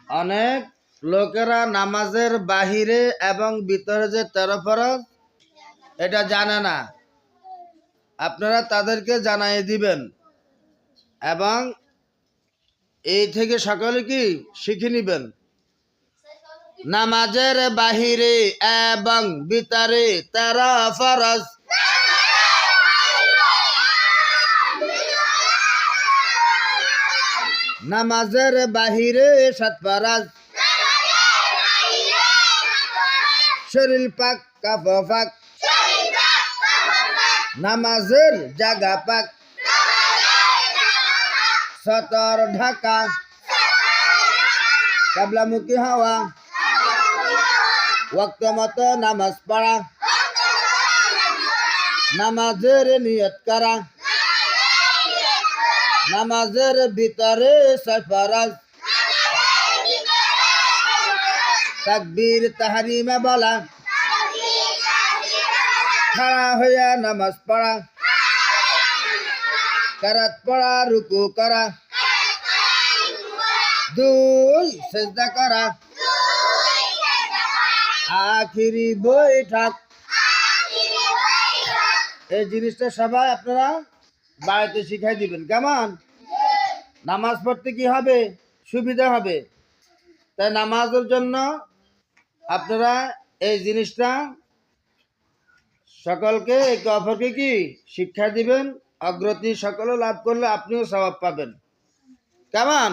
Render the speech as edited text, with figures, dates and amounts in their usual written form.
অনেক লোকেরা নামাজের বাহিরে এবং ভিতরে যে 13 ফরজ এটা জানে না। আপনারা তাদেরকে জানাই দিবেন এবং এই থেকে সকলে কি শিখে নিবেন। নামাজের বাহিরে এবং ভিতরে 13 ফরজ। নামাজের বাহিরে 7 ফরজ। শরীর পাক কাপড় পাক নামাজের জায়গা পাক সতর ঢাকা কাবলামুখী হওয়া ওয়াক্ত মতো নামাজ পড়া নামাজের নিয়ত করা নামাজের ভিতরে 6 ফরজ। তাকবীর তাহরিমে বলা খাড়া হইয়া নামাজ পড়া কেরাত পড়া রুকু করা 2 সিজদা করা আখিরি বৈঠক। এই জিনিসটা সবাই আপনারা বাড়িতে শিখাই দিবেন। কেমন? নামাজ পড়তে কি হবে? সুবিধা হবে। তাই নামাজের জন্য আপনারা এই জিনিসটা সকলকে একে অপরকে কি শিক্ষা দিবেন। অগ্রতি সকলে লাভ করলে আপনিও সওয়াব পাবেন। কেমন?